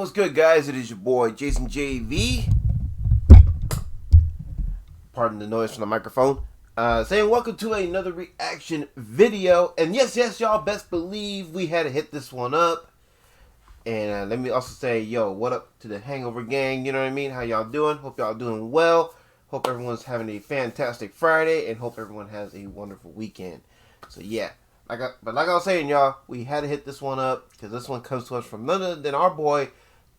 What's good, guys? It is your boy Jason JV. Pardon the noise from the microphone. Saying welcome to another reaction video. And yes, y'all best believe we had to hit this one up. And let me also say, yo, what up to the Hangover gang? You know what I mean? How y'all doing? Hope y'all doing well. Hope everyone's having a fantastic Friday, and hope everyone has a wonderful weekend. So yeah, like I was saying, y'all, we had to hit this one up because this one comes to us from none other than our boy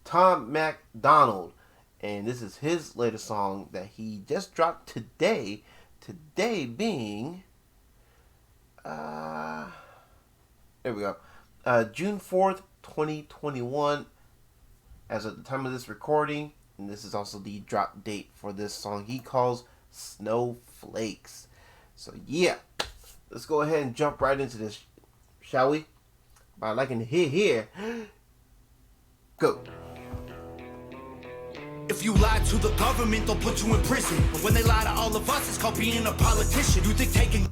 Tom MacDonald, and this is his latest song that he just dropped today. Today being, there we go, June 4th, 2021. As at the time of this recording. And this is also the drop date for this song he calls Snowflakes. So yeah, let's go ahead and jump right into this, shall we? By liking to hear. Go. If you lie to the government, they'll put you in prison. But when they lie to all of us, it's called being a politician. You think taking...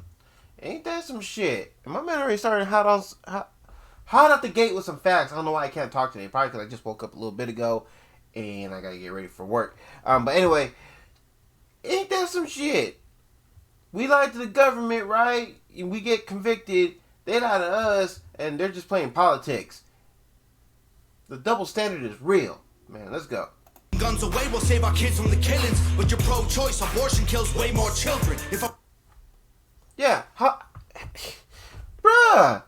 Ain't that some shit? And my man already started hot out the gate with some facts. I don't know why I can't talk today. Probably because I just woke up a little bit ago. And I gotta get ready for work. But anyway, ain't that some shit? We lie to the government, right? And we get convicted. They lie to us, and they're just playing politics. The double standard is real. Man, let's go. Guns away will save our kids from the killings. But you're pro-choice. Abortion kills way more children. Yeah. Bruh.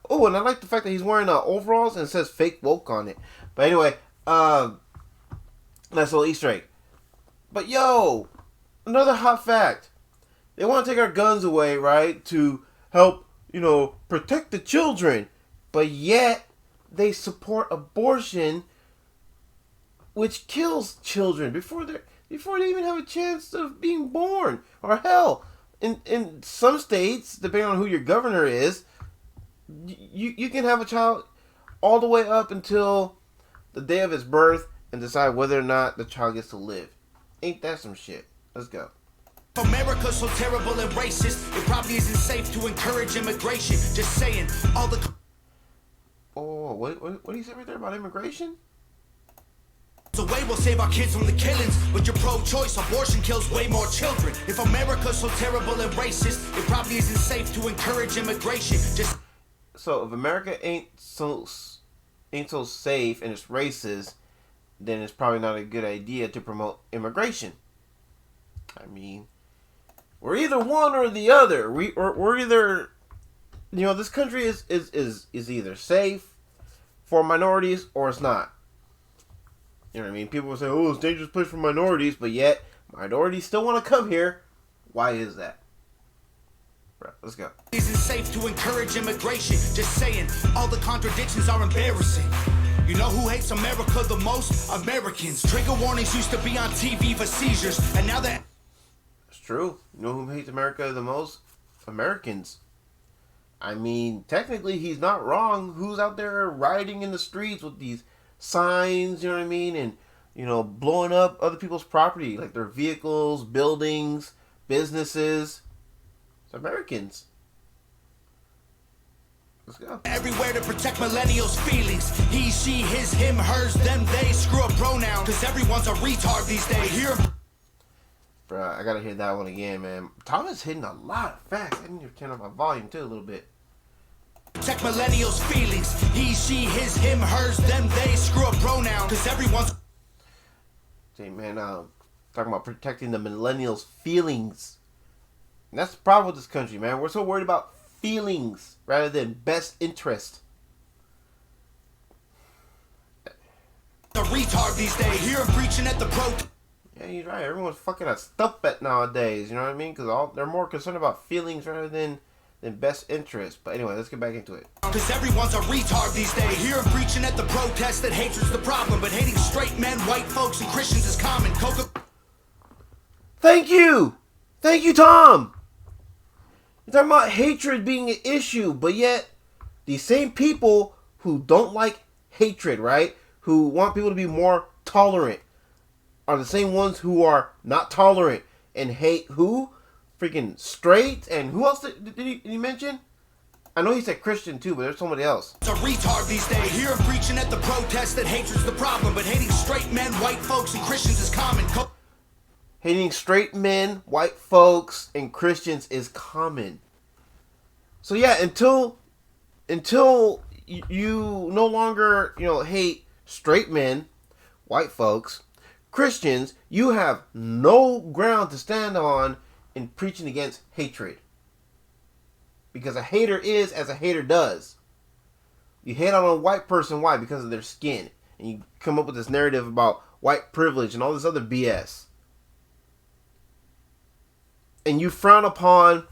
Oh, and I like the fact that he's wearing overalls and it says fake woke on it. But anyway, nice little Easter egg. But yo, another hot fact. They want to take our guns away, right? To help, protect the children. But yet, they support abortion, which kills children before they even have a chance of being born. Or hell, in some states, depending on who your governor is, you can have a child all the way up until the day of his birth and decide whether or not the child gets to live. Ain't that some shit? Let's go. America's so terrible and racist, it probably isn't safe to encourage immigration. Just saying, all the... Oh, what do you say right there about immigration? The way we'll save our kids from the killings. But you're pro-choice, abortion kills way more children. If America's so terrible and racist, it probably isn't safe to encourage immigration. Just... So if America ain't so safe and it's racist, then it's probably not a good idea to promote immigration. I mean, we're either one or the other. We're either, this country is either safe for minorities or it's not. You know what I mean? People will say, "Oh, it's a dangerous place for minorities," but yet minorities still want to come here. Why is that? Right, let's go. Isn't safe to encourage immigration. Just saying, all the contradictions are embarrassing. You know who hates America the most? Americans. Trigger warnings used to be on TV for seizures, and now that... It's true. You know who hates America the most? Americans. I mean, technically, he's not wrong. Who's out there rioting in the streets with these signs, you know what I mean? And, blowing up other people's property, like their vehicles, buildings, businesses. Americans. Let's go. Everywhere to protect millennials' feelings. He, she, his, him, hers, them, they. Screw a pronoun, cause everyone's a retard these days. Here. Bruh, I gotta hear that one again, man. Tom is hitting a lot of facts. I need to turn up my volume too a little bit. Protect millennials' feelings. He, she, his, him, hers, them, they. Screw a pronoun, cause everyone's... See, man, talking about protecting the millennials' feelings. And that's the problem with this country, man. We're so worried about feelings rather than best interest. The retard these days. Here I'm preaching at the pro. Yeah, you're right. Everyone's fucking a stuff bet nowadays. You know what I mean? Because they're more concerned about feelings rather than best interest. But anyway, let's get back into it. Because everyone's a retard these days. Here I'm preaching at the protest that hatred's the problem, but hating straight men, white folks, and Christians is common. Thank you, Tom. You're talking about hatred being an issue, but yet these same people who don't like hatred, right? Who want people to be more tolerant are the same ones who are not tolerant and hate who? Freaking straight, and who else did he mention? I know he said Christian too, but there's somebody else. It's a retard these days. Hear him preaching at the protest that hatred's the problem, but hating straight men, white folks, and Christians is common. Hating straight men, white folks, and Christians is common. So yeah, until you no longer, hate straight men, white folks, Christians, you have no ground to stand on in preaching against hatred. Because a hater is as a hater does. You hate on a white person, why? Because of their skin. And you come up with this narrative about white privilege and all this other BS. And you frown upon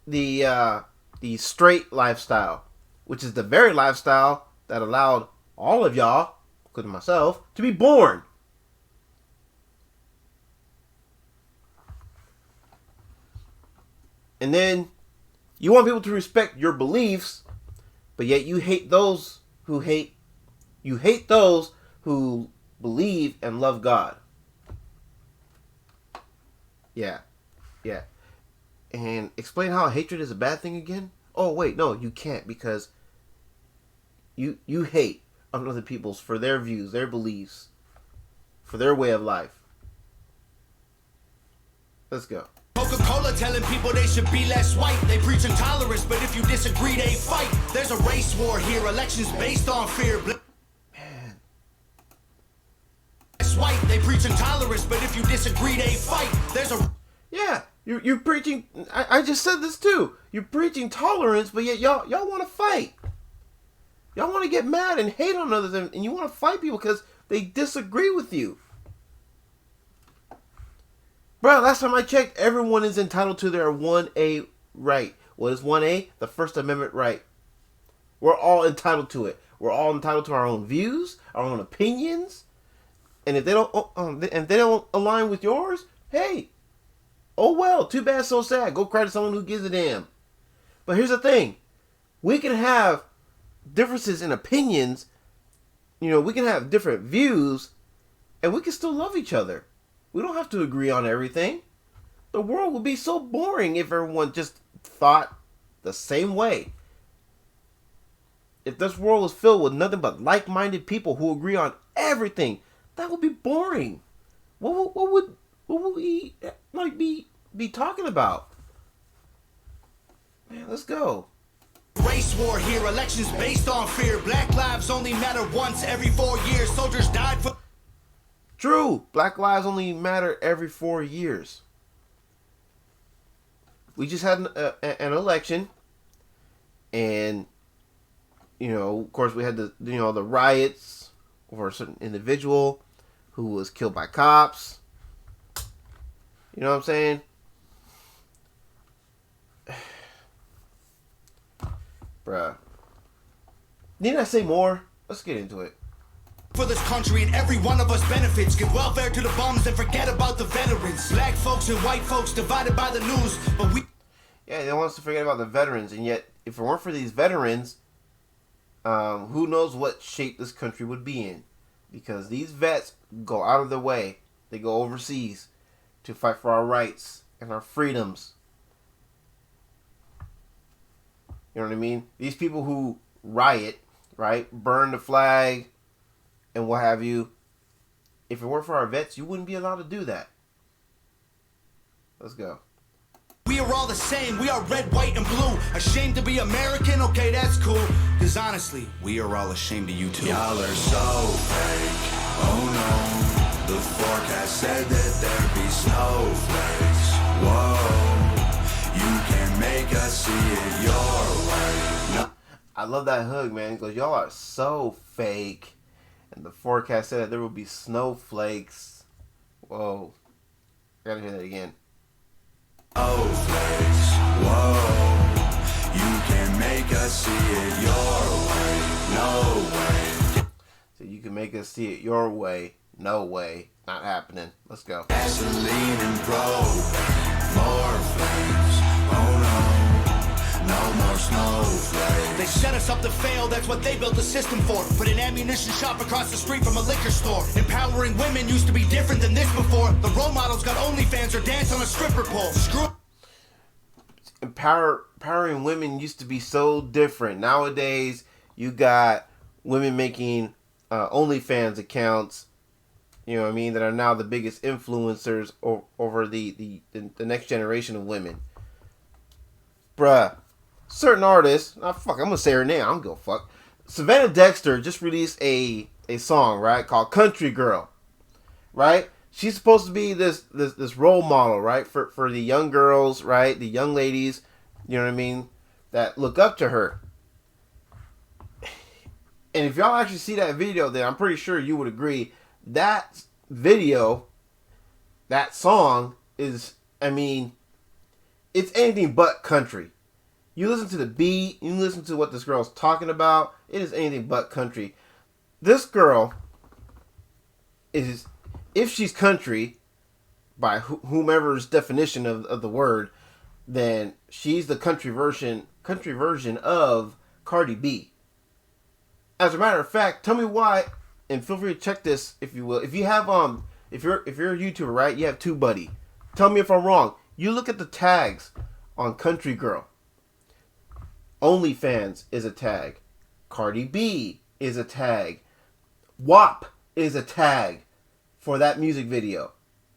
the straight lifestyle, which is the very lifestyle that allowed all of y'all, including myself, to be born. And then you want people to respect your beliefs, but yet you hate those who hate. You hate those who believe and love God. Yeah. And explain how hatred is a bad thing again? Oh, wait, no, you can't, because you hate on other people's for their views, their beliefs, for their way of life. Let's go. Coca-Cola telling people they should be less white. They preach intolerance, but if you disagree, they fight. There's a race war here. Elections based on fear. Man. Less white. They preach intolerance, but if you disagree, they fight. There's a... Yeah, you're preaching... I just said this too. You're preaching tolerance, but yet y'all want to fight. Y'all want to get mad and hate on others, and you want to fight people because they disagree with you. Bro, last time I checked, everyone is entitled to their 1A right. What is 1A? The First Amendment right. We're all entitled to it. We're all entitled to our own views, our own opinions. And if they don't align with yours, hey, oh well, too bad, so sad. Go cry to someone who gives a damn. But here's the thing. We can have differences in opinions. We can have different views, and we can still love each other. We don't have to agree on everything. The world would be so boring if everyone just thought the same way. If this world was filled with nothing but like-minded people who agree on everything, that would be boring. What would we be talking about? Man, let's go. Race war here. Elections based on fear. Black lives only matter once every 4 years. Soldiers died for... True. Black lives only matter every 4 years. We just had an election, and of course, we had the riots over a certain individual who was killed by cops. You know what I'm saying? Bruh. Need I say more? Let's get into it. For this country, and every one of us benefits. Give welfare to the bums and forget about the veterans. Black folks and white folks divided by the news, but we... Yeah, they want us to forget about the veterans, and yet, if it weren't for these veterans, who knows what shape this country would be in. Because these vets go out of their way. They go overseas to fight for our rights and our freedoms. You know what I mean? These people who riot, right? Burn the flag and what have you. If it weren't for our vets, you wouldn't be allowed to do that. Let's go. We are all the same. We are red, white, and blue. Ashamed to be American? Okay, that's cool. Because honestly, we are all ashamed of you too. Y'all are so fake. Oh no. The forecast said that there'd be snowflakes. Whoa. You can make us see it your way. No. I love that hook, man. He goes, y'all are so fake. And the forecast said that there will be snowflakes. Whoa. I gotta hear that again. Snowflakes. Whoa. You can make us see it your way. No way. So you can make us see it your way. No way. Not happening. Let's go. Gasoline and propane. More flames. Oh no. No more snowflakes. They set us up to fail, that's what they built the system for. Put an ammunition shop across the street from a liquor store. Empowering women used to be different than this before. The role models got OnlyFans or dance on a stripper pole. Screw. empowering women used to be so different. Nowadays, you got women making OnlyFans accounts, you know what I mean, that are now the biggest influencers over the next generation of women. Bruh, certain artists, I'm gonna say her name, I don't give a fuck. Savannah Dexter just released a song, right, called Country Girl, right? She's supposed to be this role model, right, for the young girls, right, the young ladies, you know what I mean, that look up to her. And if y'all actually see that video, then I'm pretty sure you would agree that video, that song is, I mean, it's anything but country. You listen to the beat, you listen to what this girl's talking about, it is anything but country. This girl is, if she's country, by whomever's definition of the word, then she's the country version of Cardi B. As a matter of fact, tell me why, and feel free to check this if you will. If you have if you're a YouTuber, right? You have TubeBuddy. Tell me if I'm wrong. You look at the tags on Country Girl. OnlyFans is a tag. Cardi B is a tag. WAP is a tag for that music video.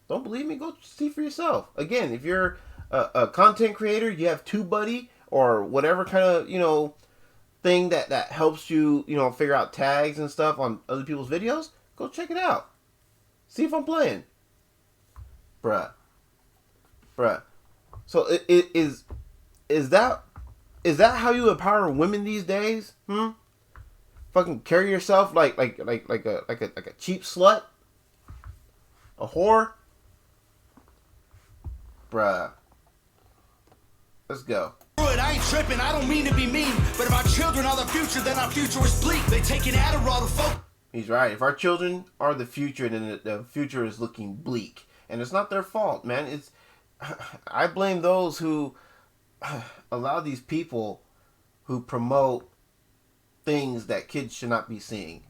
Don't believe me? Go see for yourself. Again, if you're a content creator, you have TubeBuddy or whatever kind of, you know, thing that helps you, you know, figure out tags and stuff on other people's videos, go check it out. See if I'm playing. Bruh. So is that how you empower women these days? Fucking carry yourself like a cheap slut? A whore? Bruh. Let's go. I ain't tripping, I don't mean to be mean, but if our children are the future, then our future is bleak. They take an Adderall to focus. He's right. If our children are the future, then the future is looking bleak. And it's not their fault, man. I blame those who allow these people who promote things that kids should not be seeing.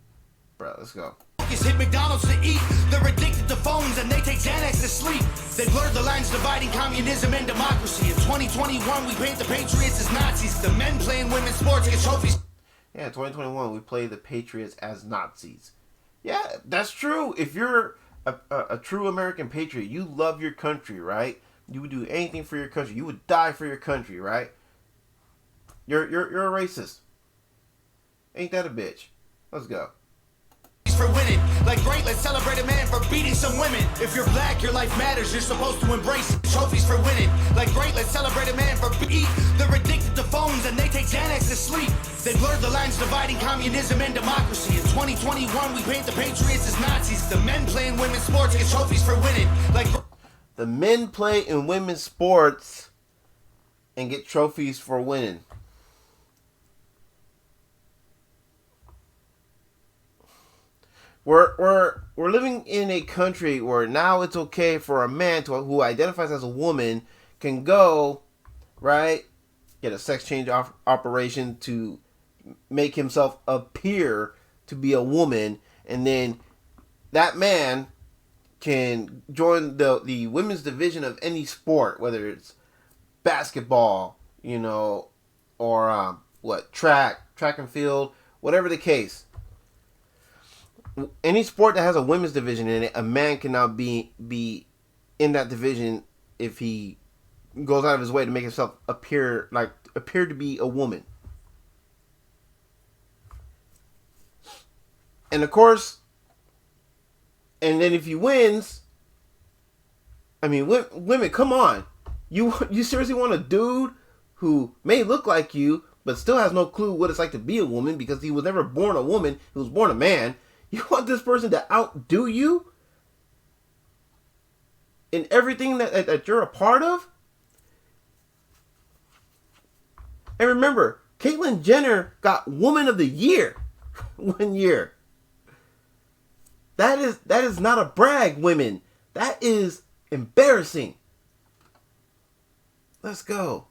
Bro, let's go. Hit McDonald's to eat. They're addicted to phones and they take Xanax to sleep. They blurred the lines dividing communism and democracy. In 2021, we paint the Patriots as Nazis. The men playing women's sports get trophies. Yeah, 2021, we play the Patriots as Nazis. Yeah, that's true. If you're a true American patriot, you love your country, right? You would do anything for your country. You would die for your country, right? You're a racist. Ain't that a bitch? Let's go. For winning, like great, let's celebrate a man for beating some women. If you're black, your life matters, you're supposed to embrace it. Trophies for winning, like great, let's celebrate a man for beat. They're addicted to phones and they take Xanax to sleep. They blurred the lines dividing communism and democracy. In 2021, we paint the Patriots as Nazis. The men playing women's sports get trophies for winning, like the men play in women's sports and get trophies for winning. We're living in a country where now it's okay for a man who identifies as a woman can go, right, get a sex change operation to make himself appear to be a woman, and then that man can join the women's division of any sport, whether it's basketball, you know, or track and field, whatever the case. Any sport that has a women's division in it, a man can now be in that division if he goes out of his way to make himself appear to be a woman. And of course, and then if he wins, I mean, women, come on. You seriously want a dude who may look like you, but still has no clue what it's like to be a woman because he was never born a woman, he was born a man. You want this person to outdo you in everything that you're a part of? And remember, Caitlyn Jenner got Woman of the Year 1 year. That is not a brag, women. That is embarrassing. Let's go.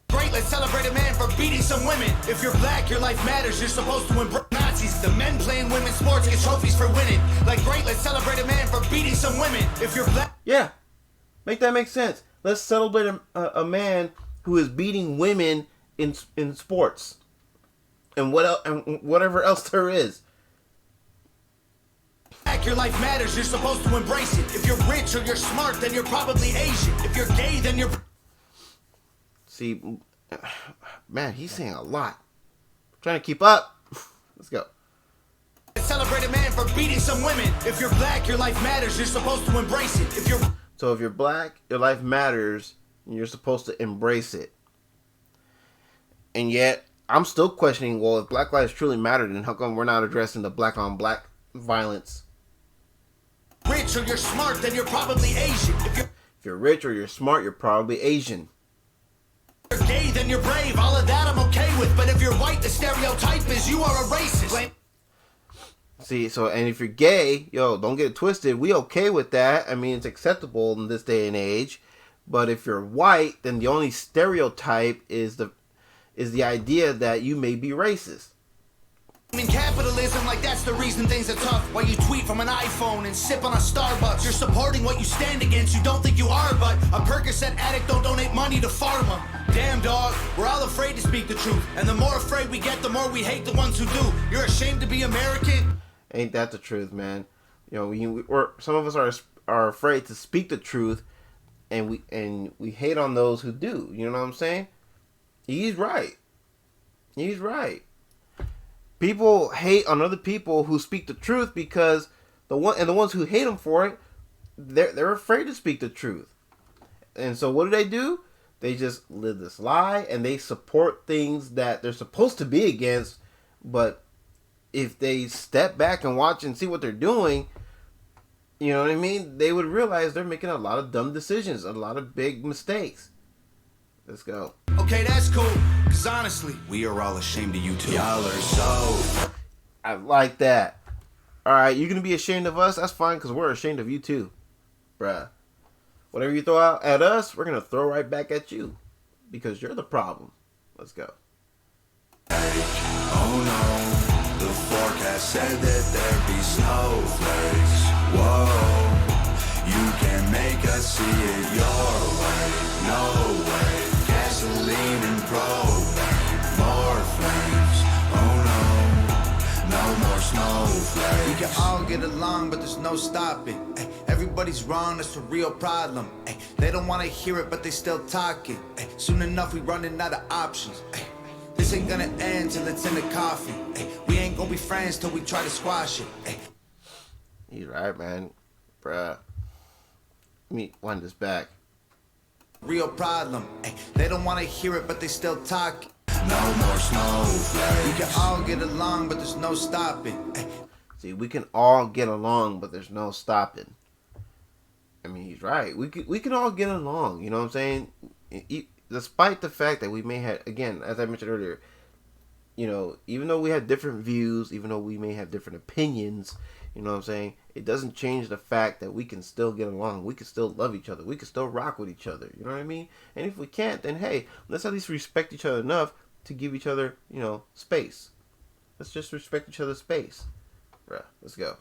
Great, let's celebrate a man for beating some women. If you're black, your life matters, you're supposed to embrace Nazis. The men playing women's sports get trophies for winning. Like great, let's celebrate a man for beating some women. If you're black... Yeah, make that make sense. Let's celebrate a man who is beating women in sports and whatever else there is. Your life matters, you're supposed to embrace it. If you're rich or you're smart, then you're probably Asian. If you're gay, then you're... See, man, he's saying a lot. I'm trying to keep up. Let's go. Celebrate a man for beating some women. If you're black, your life matters, you're supposed to embrace it. If you're black, your life matters, and you're supposed to embrace it. And yet, I'm still questioning, well, if black lives truly matter, then how come we're not addressing the black on black violence? Rich or you're smart, then you're probably Asian. If you're rich or you're smart, you're probably Asian. If you're gay, then you're brave. All of that I'm okay with. But if you're white, the stereotype is you are a racist. See, and if you're gay, don't get it twisted. We okay with that. I mean, it's acceptable in this day and age. But if you're white, then the only stereotype is the idea that you may be racist. In capitalism, like that's the reason things are tough. While you tweet from an iPhone and sip on a Starbucks, you're supporting what you stand against. You don't think you are, but a Percocet addict don't donate money to pharma. Damn dog, we're all afraid to speak the truth, and the more afraid we get, the more we hate the ones who do. You're ashamed to be American? Ain't that the truth, man? Some of us are afraid to speak the truth, and we hate on those who do. You know what I'm saying? He's right. He's right. People hate on other people who speak the truth because the ones who hate them for it, they're afraid to speak the truth. And so what do? They just live this lie and they support things that they're supposed to be against. But if they step back and watch and see what they're doing, you know what I mean? They would realize they're making a lot of dumb decisions, a lot of big mistakes. Let's go. Okay, that's cool. Because honestly, we are all ashamed of you too. Y'all are so... I like that. Alright, you're going to be ashamed of us? That's fine, because we're ashamed of you too. Bruh. Whatever you throw out at us, we're going to throw right back at you. Because you're the problem. Let's go. Oh no, the forecast said that there'd be snowflakes. Whoa, you can make us see it your way. No way. Gasoline and propane, more flames. Oh no, no more snowflakes. We can all get along, but there's no stopping. Ay, everybody's wrong, that's a real problem. Ay, they don't want to hear it, but they still talking. Ay, soon enough, we running out of options. Ay, this ain't gonna end till it's in the coffin. Ay, we ain't gonna be friends till we try to squash it. Ay. He's right, man. Bruh. Let me wind this back. Real problem. Ay, they don't want to hear it, but they still talk. No more snowflakes. We can all get along, but there's no stopping. Ay. See, we can all get along, but there's no stopping. I mean, he's right. We can all get along. You know what I'm saying? Despite the fact that we may have, again, as I mentioned earlier, even though we have different views, even though we may have different opinions, you know what I'm saying? It doesn't change the fact that we can still get along. We can still love each other. We can still rock with each other. You know what I mean? And if we can't, then hey, let's at least respect each other enough to give each other, space. Let's just respect each other's space. Bruh, let's go.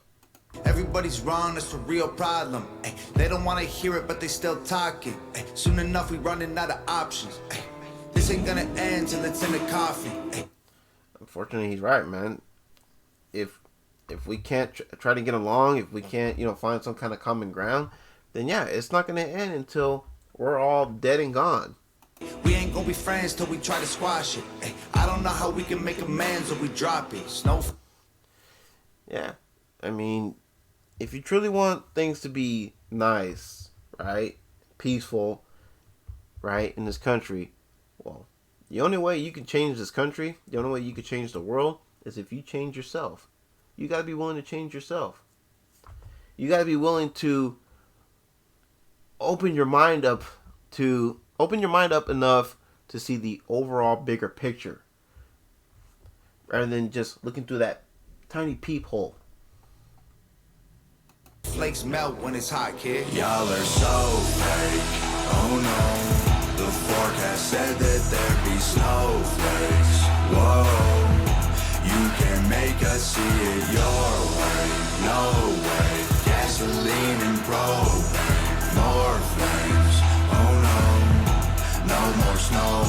Everybody's wrong, that's a real problem. Ay, they don't want to hear it, but they still talking. Ay, soon enough, we running out of options. Ay, this ain't gonna end till it's in the coffin. Ay. Unfortunately, he's right, man. If we can't try to get along, if we can't, find some kind of common ground, then yeah, it's not going to end until we're all dead and gone. We ain't going to be friends till we try to squash it. Ay, I don't know how we can make amends or we drop it. Yeah. I mean, if you truly want things to be nice, right, peaceful, right, in this country, well, the only way you can change this country, the only way you can change the world is if you change yourself. You got to be willing to change yourself. You got to be willing to open your mind up enough to see the overall bigger picture rather than just looking through that tiny peephole. Flakes melt when it's hot, kid. Y'all are so fake. Oh no, the forecast said that there'd be snowflakes. Whoa. You can make us see it your way. No way. Gasoline and propane. More flames. Oh no. No more snow.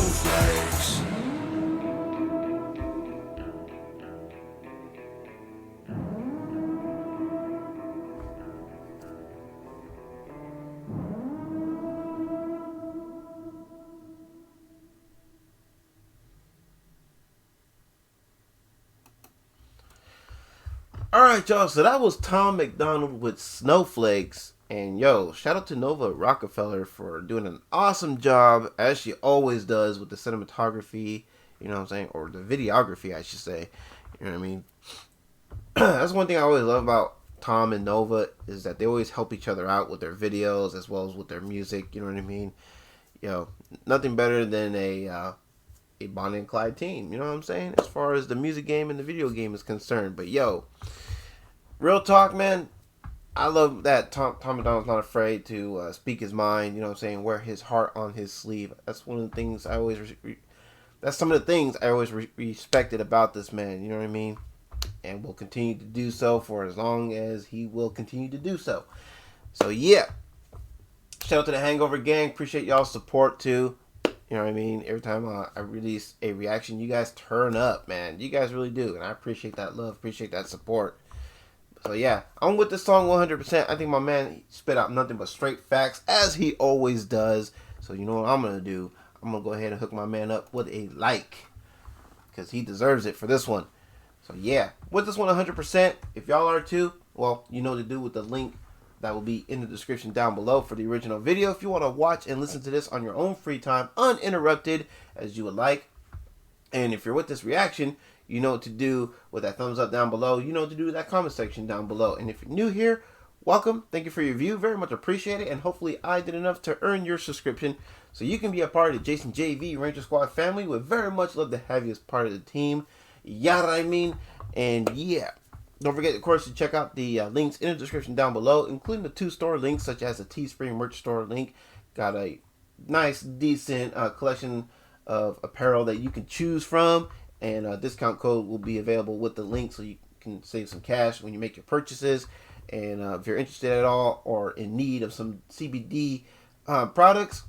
Alright, y'all, so that was Tom MacDonald with Snowflakes. And yo, shout out to Nova Rockefeller for doing an awesome job, as she always does, with the cinematography, you know what I'm saying? Or the videography, I should say. You know what I mean? That's one thing I always love about Tom and Nova, is that they always help each other out with their videos as well as with their music, you know what I mean? Yo, nothing better than a Bonnie and Clyde team, you know what I'm saying? As far as the music game and the video game is concerned. But yo, real talk, man. I love that Tom MacDonald's not afraid to speak his mind, you know what I'm saying? Wear his heart on his sleeve. That's one of the things I always... that's some of the things I always respected about this man, you know what I mean? And will continue to do so for as long as he will continue to do so. So yeah. Shout out to the Hangover Gang. Appreciate y'all's support too. You know what I mean? Every time I release a reaction, you guys turn up, man. You guys really do. And I appreciate that love. Appreciate that support. So yeah, I'm with this song 100%. I think my man spit out nothing but straight facts, as he always does. So you know what I'm going to do? I'm going to go ahead and hook my man up with a like, because he deserves it for this one. So yeah, with this one 100%. If y'all are too, well, you know what to do with the link that will be in the description down below for the original video. If you want to watch and listen to this on your own free time, uninterrupted, as you would like. And if you're with this reaction, you know what to do with that thumbs up down below. You know what to do with that comment section down below. And if you're new here, welcome. Thank you for your view. Very much appreciate it. And hopefully I did enough to earn your subscription, so you can be a part of the Jason JV Ranger Squad family. Would very much love to have you as part of the team. Yeah, I mean. And yeah, don't forget, of course, to check out the links in the description down below, including the 2 store links, such as the TeeSpring merch store link. Got a nice, decent collection of apparel that you can choose from. And a discount code will be available with the link, so you can save some cash when you make your purchases. And if you're interested at all or in need of some CBD products,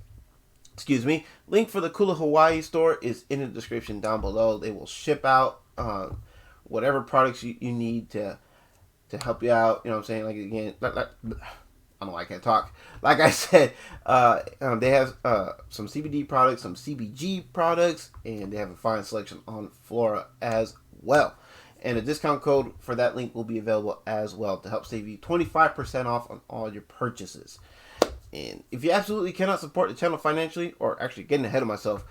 link for the Kula Hawaii store is in the description down below. They will ship out whatever products you need to help you out. You know what I'm saying? Like, again, I don't know why I can't talk. Like I said, they have some CBD products, some CBG products, and they have a fine selection on Flora as well. And a discount code for that link will be available as well to help save you 25% off on all your purchases. And if you absolutely cannot support the channel financially, or actually getting ahead of myself,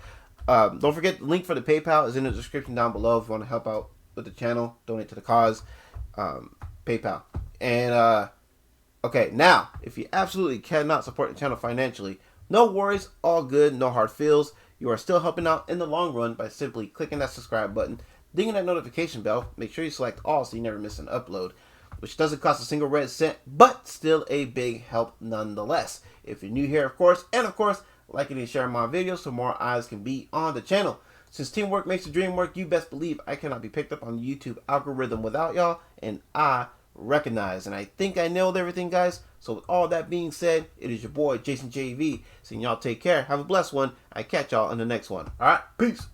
don't forget the link for the PayPal is in the description down below if you want to help out with the channel, donate to the cause, PayPal. And okay, now, if you absolutely cannot support the channel financially, no worries, all good, no hard feels. You are still helping out in the long run by simply clicking that subscribe button, dinging that notification bell, make sure you select all so you never miss an upload, which doesn't cost a single red cent, but still a big help nonetheless. If you're new here, of course, and of course, liking and sharing my videos so more eyes can be on the channel. Since teamwork makes the dream work, you best believe I cannot be picked up on the YouTube algorithm without y'all, and I recognize. And I think I nailed everything, guys. So with all that being said, it is your boy Jason JV saying y'all take care, have a blessed one. I catch y'all in the next one. All right, peace.